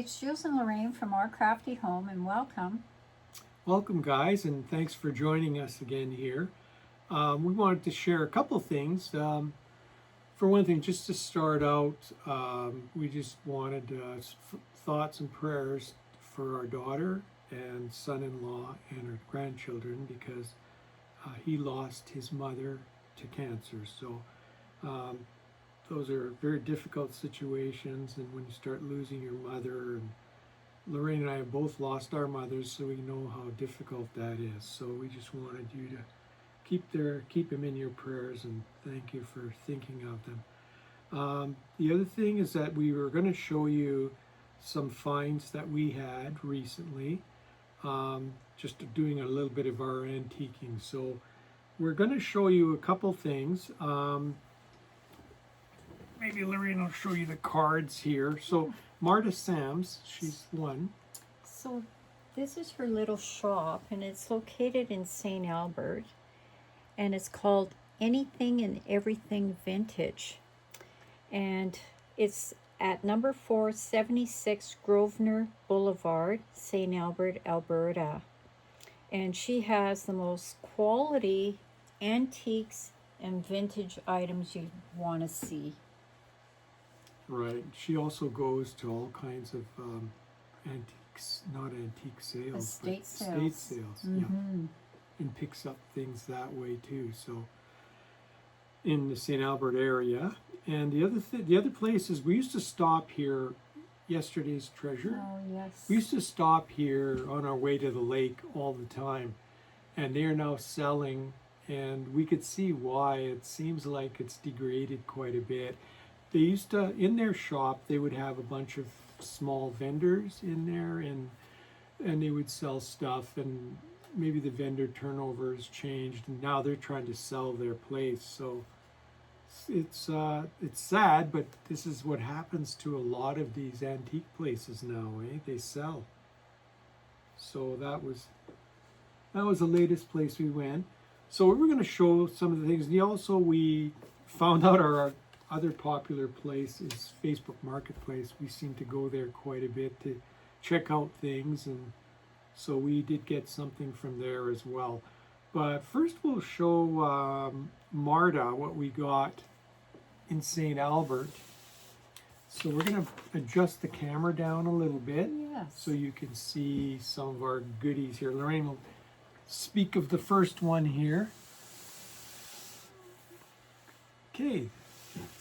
it's Jules and Lorraine from Our Crafty Home, and welcome. Welcome, guys, and thanks for joining us again here. We wanted to share a couple things. For one thing, just to start out, we just wanted thoughts and prayers for our daughter and son-in-law and her grandchildren because he lost his mother to cancer. So those are very difficult situations, and when you start losing your mother, and Lorraine and I have both lost our mothers, so we know how difficult that is. So we just wanted you to keep him in your prayers, and thank you for thinking of them. The other thing is that we were going to show you some finds that we had recently, just doing a little bit of our antiquing. So we're going to show you a couple things. Maybe Lorraine will show you the cards here. So Marta Sams, she's one. So this is her little shop, and it's located in St. Albert, and it's called Anything and Everything Vintage. And it's at number 476 Grosvenor Boulevard, St. Albert, Alberta. And she has the most quality antiques and vintage items you want to see. Right. She also goes to all kinds of antiques, not antique sales, Estate sales. estate sales. Mm-hmm. Yeah. And picks up things that way too. So in the St. Albert area. And the other place is we used to stop here, Yesterday's Treasure. Oh, yes. We used to stop here on our way to the lake all the time. And they are now selling, and we could see why. It seems like it's degraded quite a bit. They used to, in their shop, they would have a bunch of small vendors in there, and they would sell stuff, and maybe the vendor turnover has changed, and now they're trying to sell their place. So it's sad, but this is what happens to a lot of these antique places now, eh? They sell. So that was the latest place we went. So we were going to show some of the things. And also we found out our other popular place is Facebook Marketplace. We seem to go there quite a bit to check out things, and so we did get something from there as well. But first we'll show Marta what we got in St. Albert. So we're going to adjust the camera down a little bit, Yes. so you can see some of our goodies here. Lorraine will speak of the first one here. Okay.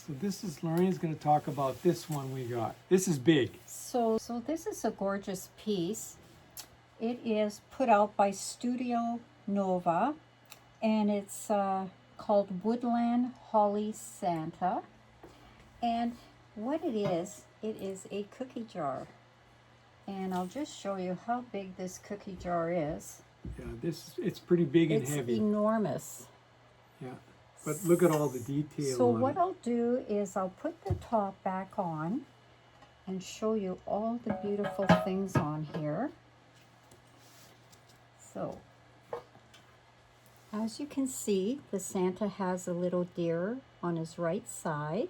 So this is, Lorraine's going to talk about this one we got. This is big. So this is a gorgeous piece. It is put out by Studio Nova, and it's called Woodland Holly Santa. And what it is a cookie jar. And I'll just show you how big this cookie jar is. Yeah, it's pretty big and heavy. It's enormous. Yeah. But look at all the detail. So on what it. I'll do is I'll put the top back on and show you all the beautiful things on here. So, as you can see, the Santa has a little deer on his right side.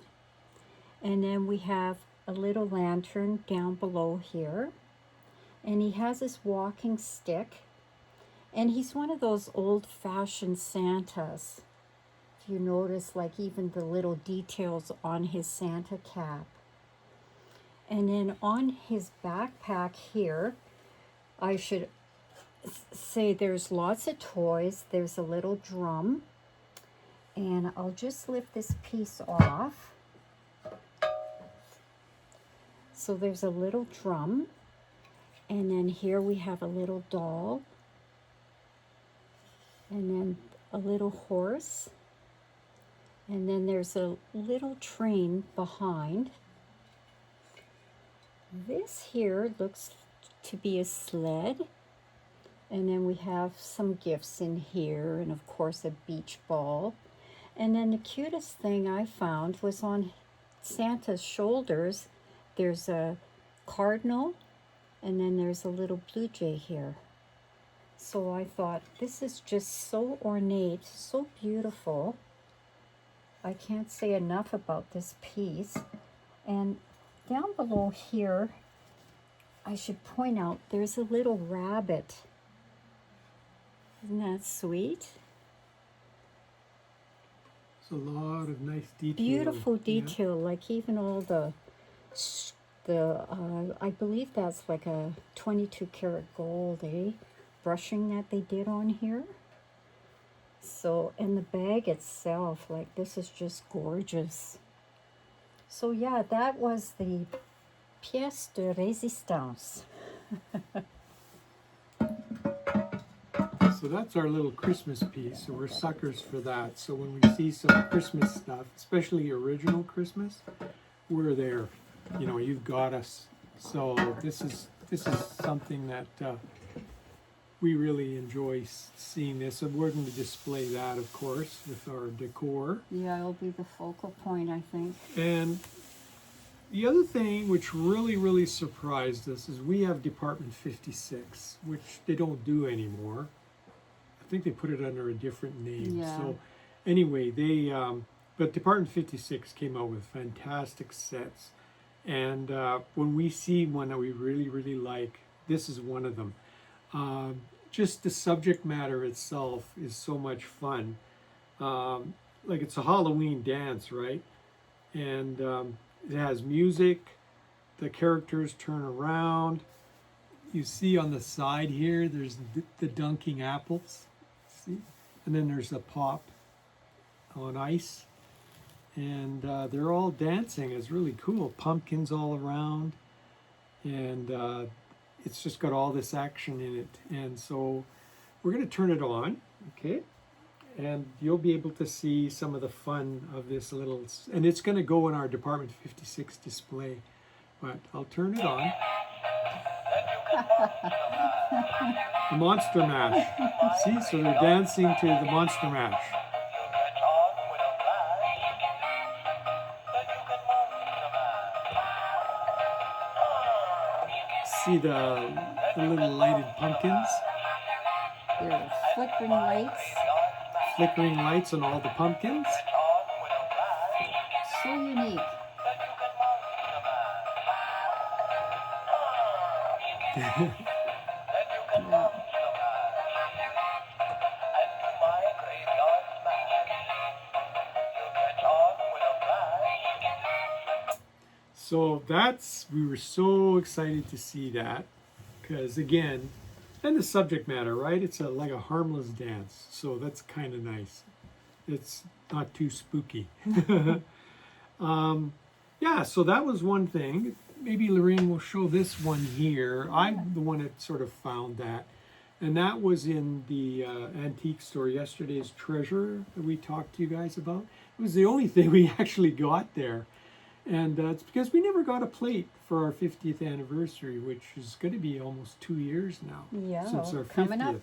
And then we have a little lantern down below here. And he has his walking stick. And he's one of those old-fashioned Santas. You notice, like, even the little details on his Santa cap. And then on his backpack here, I should say there's lots of toys. There's a little drum, and I'll just lift this piece off. So there's a little drum, and then here we have a little doll, and then a little horse. And then there's a little train behind. This here looks to be a sled. And then we have some gifts in here, and of course a beach ball. And then the cutest thing I found was on Santa's shoulders, there's a cardinal, and then there's a little blue jay here. So I thought, this is just so ornate, so beautiful. I can't say enough about this piece. And down below here, I should point out there's a little rabbit. Isn't that sweet? It's a lot of nice detail. Beautiful Yeah. detail, like even all the I believe that's like a 22 karat gold, eh? Brushing that they did on here. So, and the bag itself, like this is just gorgeous. So yeah, that was the pièce de résistance. So that's our little Christmas piece. So we're suckers for that. So when we see some Christmas stuff, especially original Christmas, we're there. You know, you've got us. So this is something that we really enjoy seeing this. And we're going to display that, of course, with our decor. Yeah, it'll be the focal point, I think. And the other thing which really surprised us is we have Department 56, which they don't do anymore. I think they put it under a different name. Yeah. So anyway, but Department 56 came out with fantastic sets. And when we see one that we really like, this is one of them. Just the subject matter itself is so much fun. Like it's a Halloween dance, right? And it has music. The characters turn around. You see on the side here, there's the dunking apples. See? And then there's a pop on ice. And they're all dancing. It's really cool. Pumpkins all around. And it's just got all this action in it. And so we're going to turn it on, okay? And you'll be able to see some of the fun of this little, and it's going to go in our Department 56 display. But I'll turn it on. The Monster Mash. See, so they're dancing to the Monster Mash. See the little lighted pumpkins? There are flickering lights. Flickering lights on all the pumpkins. So unique. Yeah. So we were so excited to see that, because again, and the subject matter, right? It's like a harmless dance, so that's kind of nice. It's not too spooky. Yeah, so that was one thing. Maybe Lorraine will show this one here. I'm the one that sort of found that. And that was in the antique store, Yesterday's Treasure, that we talked to you guys about. It was the only thing we actually got there. And it's because we never got a plate for our 50th anniversary, which is going to be almost 2 years now. Yeah, since our 50th. coming up.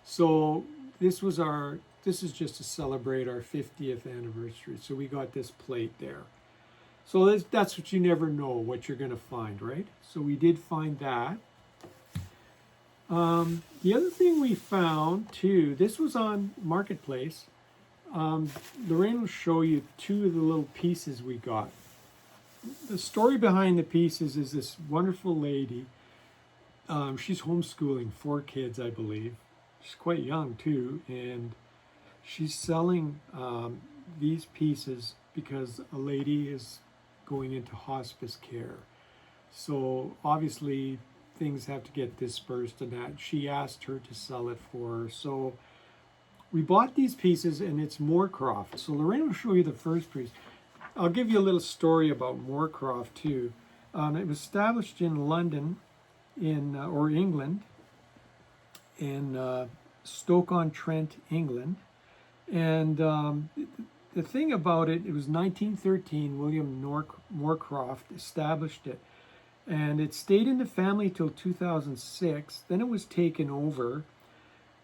So this is just to celebrate our 50th anniversary. So we got this plate there. So that's what you never know what you're going to find, right? So we did find that. The other thing we found too, this was on Marketplace. Lorraine will show you two of the little pieces we got. The story behind the pieces is this wonderful lady. She's homeschooling 4 kids, I believe. She's quite young too, and she's selling these pieces because a lady is going into hospice care. So obviously things have to get dispersed and that. She asked her to sell it for her. So we bought these pieces, and it's Moorcroft. So Lorraine will show you the first piece. I'll give you a little story about Moorcroft too. It was established in London, or England, in Stoke-on-Trent, England. And the thing about it, it was 1913, William Moorcroft established it. And it stayed in the family till 2006. Then it was taken over.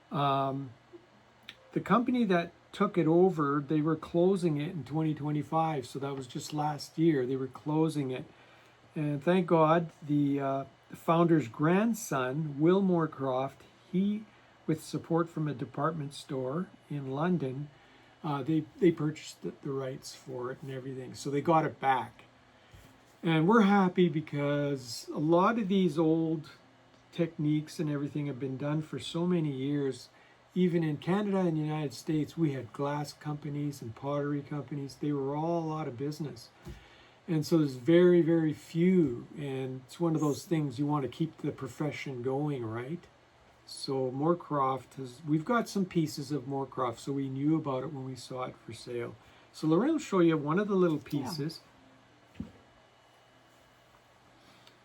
The company that took it over, they were closing it in 2025. So that was just last year. They were closing it. And thank God, the founder's grandson, Will Moorcroft, he, with support from a department store in London, they purchased the rights for it and everything. So they got it back. And we're happy because a lot of these old techniques and everything have been done for so many years. Even in Canada and the United States, we had glass companies and pottery companies. They were all out of business. And so there's very, very few. And it's one of those things you want to keep the profession going, right? So Moorcroft we've got some pieces of Moorcroft, so we knew about it when we saw it for sale. So Lorraine will show you one of the little pieces.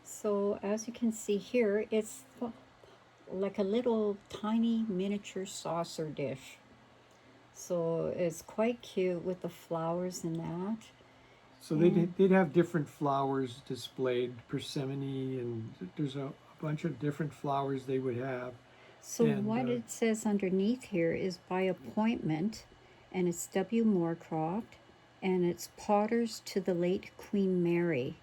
So as you can see here, it's like a little tiny miniature saucer dish. So it's quite cute with the flowers in that. So they'd have different flowers displayed, persimmon, and there's a bunch of different flowers they would have. So what it says underneath here is by appointment, and it's W. Moorcroft, and it's Potters to the late Queen Mary.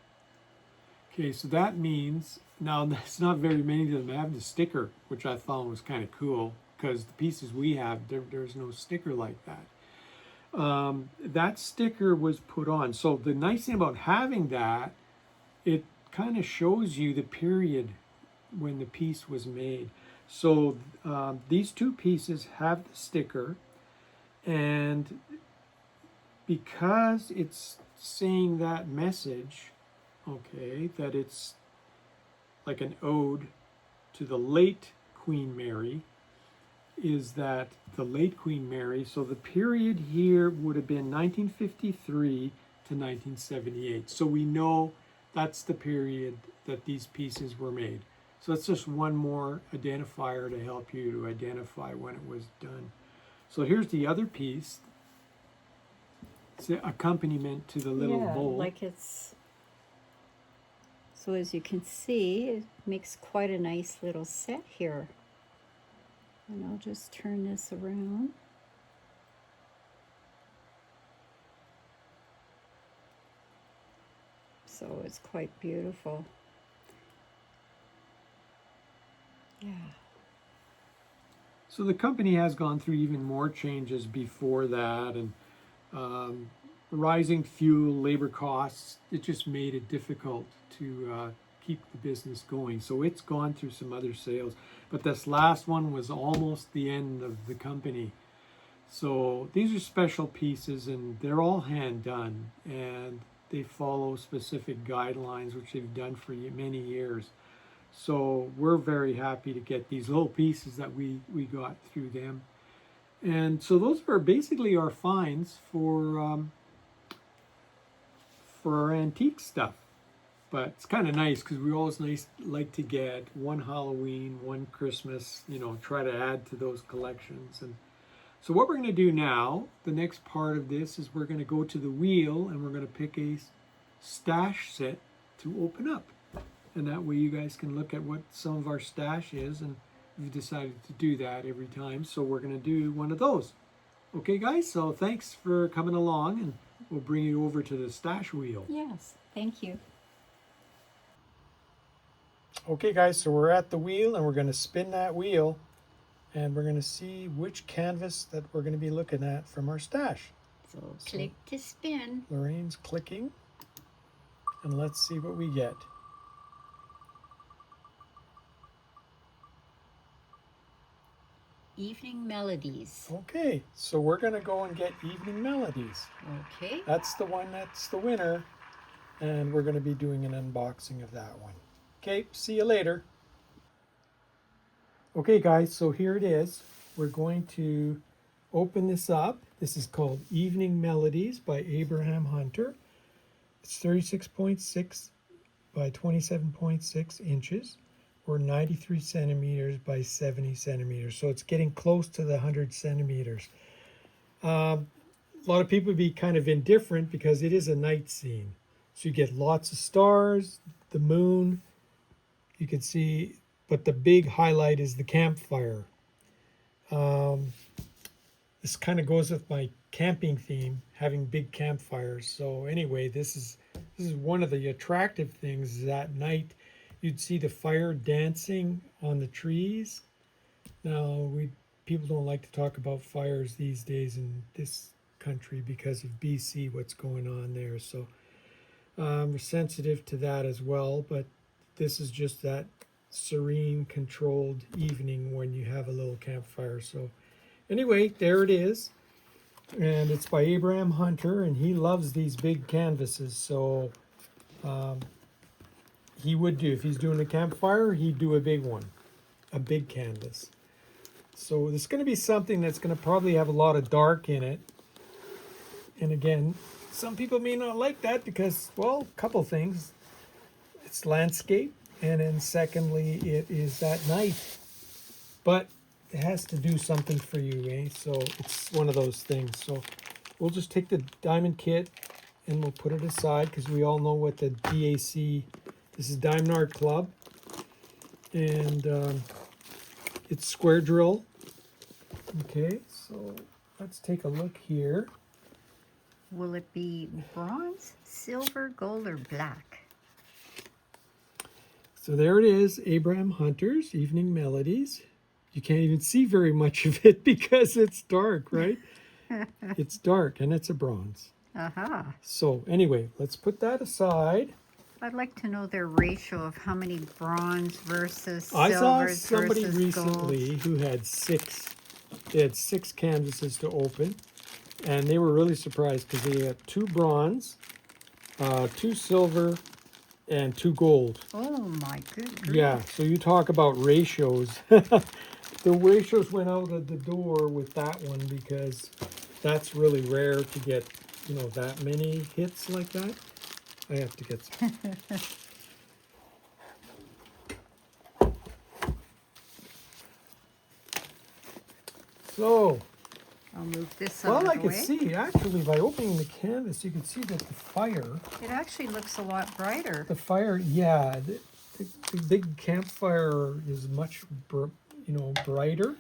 Okay, so that means, now that's not very many of them have the sticker, which I thought was kind of cool, because the pieces we have, there's no sticker like that. That sticker was put on. So the nice thing about having that, it kind of shows you the period when the piece was made. So these two pieces have the sticker, and because it's saying that message, okay, that it's like an ode to the late Queen Mary, is that the late Queen Mary, so the period here would have been 1953 to 1978. So we know that's the period that these pieces were made. So that's just one more identifier to help you to identify when it was done. So here's the other piece. It's the accompaniment to the little bowl. Like it's, so as you can see, it makes quite a nice little set here. And I'll just turn this around. So it's quite beautiful. Yeah. So the company has gone through even more changes before that, and rising fuel, labor costs, it just made it difficult to keep the business going. So it's gone through some other sales. But this last one was almost the end of the company. So these are special pieces, and they're all hand done, and they follow specific guidelines, which they've done for many years. So we're very happy to get these little pieces that we got through them. And so those are basically our finds for our antique stuff. But it's kind of nice because we always like to get one Halloween, one Christmas, try to add to those collections. And so what we're going to do now, the next part of this is we're going to go to the wheel and we're going to pick a stash set to open up. And that way you guys can look at what some of our stash is, and we've decided to do that every time. So we're going to do one of those. Okay, guys, so thanks for coming along, and we'll bring you over to the stash wheel. Yes, thank you. Okay, guys, so we're at the wheel, and we're going to spin that wheel, and we're going to see which canvas that we're going to be looking at from our stash. So click to spin. Lorraine's clicking, and let's see what we get. Evening Melodies. Okay, so we're going to go and get Evening Melodies. Okay. That's the one that's the winner, and we're going to be doing an unboxing of that one. Okay, see you later. Okay, guys, so here it is. We're going to open this up. This is called Evening Melodies by Abraham Hunter. It's 36.6 by 27.6 inches, or 93 centimeters by 70 centimeters. So it's getting close to the 100 centimeters. A lot of people would be kind of indifferent because it is a night scene. So you get lots of stars, the moon, you can see, but the big highlight is the campfire. This kind of goes with my camping theme, having big campfires. So anyway, this is one of the attractive things, is at night you'd see the fire dancing on the trees. Now, people don't like to talk about fires these days in this country because of BC, what's going on there. So We're sensitive to that as well, but this is just that serene, controlled evening when you have a little campfire. So anyway, there it is. And it's by Abraham Hunter, and he loves these big canvases. So he would do, if he's doing a campfire, he'd do a big one, a big canvas. So it's going to be something that's going to probably have a lot of dark in it. And again, some people may not like that because, well, a couple things. It's landscape, and then secondly, it is at night. But it has to do something for you, eh? So it's one of those things. So we'll just take the diamond kit and we'll put it aside because we all know what the DAC, this is Diamond Art Club, and it's square drill. Okay, so let's take a look here. Will it be bronze, silver, gold, or black? So there it is, Abraham Hunter's Evening Melodies. You can't even see very much of it because it's dark, right? It's dark, and it's a bronze. Aha. So anyway, let's put that aside. I'd like to know their ratio of how many bronze versus I saw silvers somebody versus recently golds. who had they had six canvases to open, and they were really surprised because they had 2 bronze, 2 silver, and 2 gold. Oh my good grief. Yeah, so you talk about ratios. The ratios went out of the door with that one because that's really rare to get, you know, that many hits like that. I have to get some. So, I'll move this out well, I of the could way. see, actually, by opening the canvas, you could see that It actually looks a lot brighter. yeah, the big campfire is much, brighter.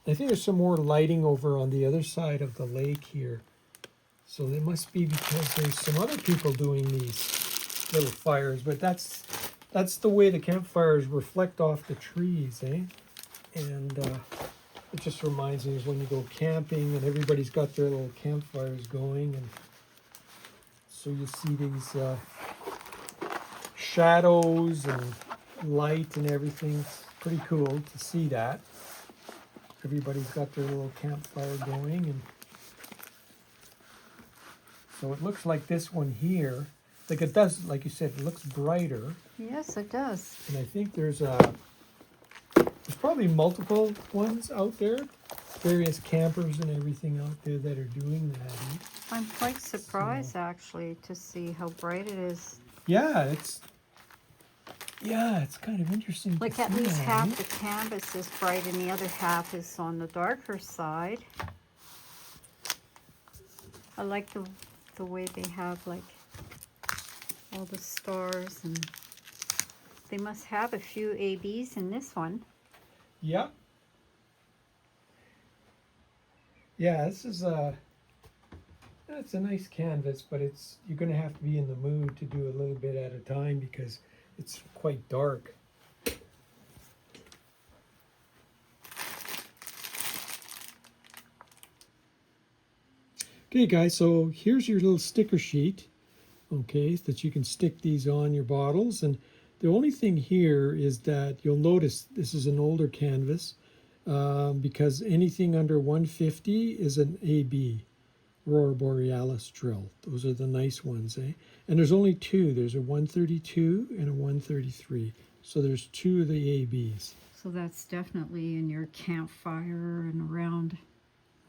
I think there's some more lighting over on the other side of the lake here. So it must be because there's some other people doing these little fires, but that's the way the campfires reflect off the trees, eh? And it just reminds me of when you go camping and everybody's got their little campfires going, and so you see these shadows and light and everything. It's pretty cool to see that. Everybody's got their little campfire going, and so it looks like this one here, like it does, like you said, it looks brighter. Yes, it does. And I think there's probably multiple ones out there, various campers and everything out there that are doing that. Eh? I'm quite surprised actually to see how bright it is. Yeah, it's kind of interesting. Like to at see least that, half eh? the canvas is bright and the other half is on the darker side. I like the way they have like all the stars, and they must have a few ABs in this one. Yep. Yeah, this is it's a nice canvas, but you're going to have to be in the mood to do a little bit at a time because it's quite dark. Okay guys, so here's your little sticker sheet, okay, that you can stick these on your bottles. And the only thing here is that you'll notice this is an older canvas because anything under 150 is an AB, Aurora Borealis drill. Those are the nice ones, eh? And there's only 2. There's a 132 and a 133. So there's 2 of the ABs. So that's definitely in your campfire and around.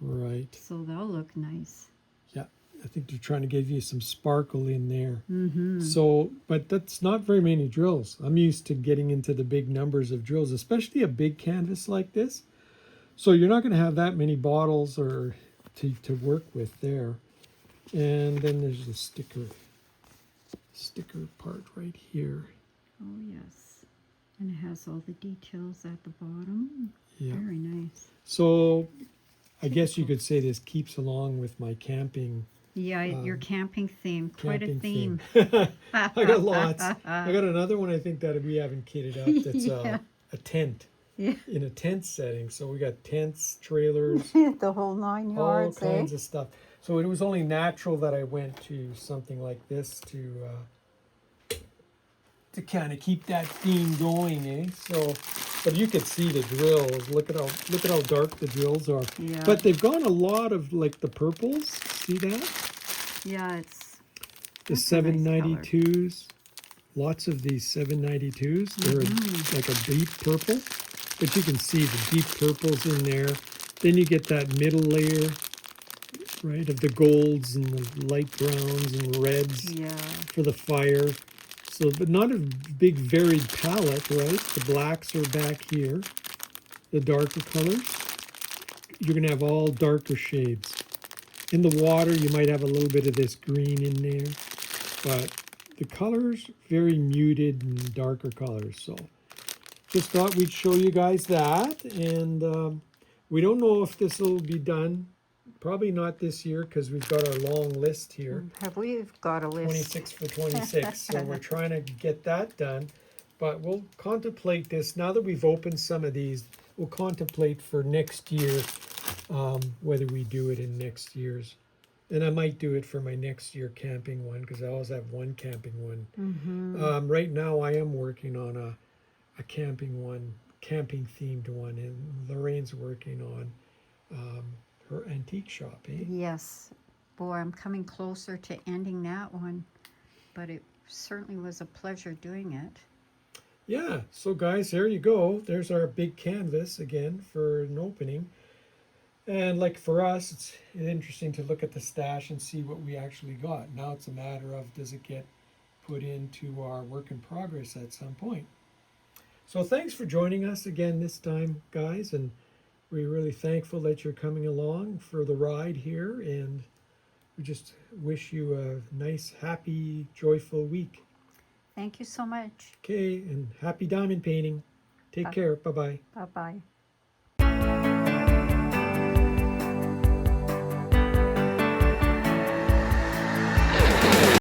Right. So they'll look nice. Yeah, I think they're trying to give you some sparkle in there. Mm-hmm. So, but that's not very many drills. I'm used to getting into the big numbers of drills, especially a big canvas like this. So you're not going to have that many bottles or to work with there. And then there's the sticker part right here. Oh yes, and it has all the details at the bottom. Yeah. Very nice. So I guess you could say this keeps along with my camping. Yeah, your camping theme. Quite a camping theme. I got lots. I got another one I think that we haven't kitted up. That's Yeah. a tent. Yeah. in a tent setting. So we got tents, trailers, The whole 9 all yards, kinds of stuff. So it was only natural that I went to something like this to kind of keep that theme going, eh? So, but you could see the drills. Look at how dark the drills are. Yeah. But they've gone a lot of like the purples. See that? Yeah, it's The that's a nice color. 792s. Lots of these 792s. They're like a deep purple, but you can see the deep purples in there. Then you get that middle layer, right, of the golds and the light browns and reds Yeah. for the fire. So, but not a big varied palette, right? The blacks are back here, the darker colors. You're going to have all darker shades. In the water, you might have a little bit of this green in there, but the colors, very muted and darker colors. So just thought we'd show you guys that. And we don't know if this will be done. Probably not this year because we've got our long list here. Have we got a list? 26 for 26. So we're trying to get that done. But we'll contemplate this. Now that we've opened some of these, we'll contemplate for next year whether we do it in next year's. And I might do it for my next year camping one because I always have one camping one. Right now I am working on a camping one, camping themed one. And Lorraine's working on her antique shop, eh? Yes. Boy, I'm coming closer to ending that one, but it certainly was a pleasure doing it. Yeah, so guys, there you go. There's our big canvas again for an opening. And like for us, it's interesting to look at the stash and see what we actually got. Now it's a matter of does it get put into our work in progress at some point. So thanks for joining us again this time, guys, and we're really thankful that you're coming along for the ride here, and we just wish you a nice, happy, joyful week. Thank you so much. Okay, and happy diamond painting. Take care. Bye-bye. Bye-bye.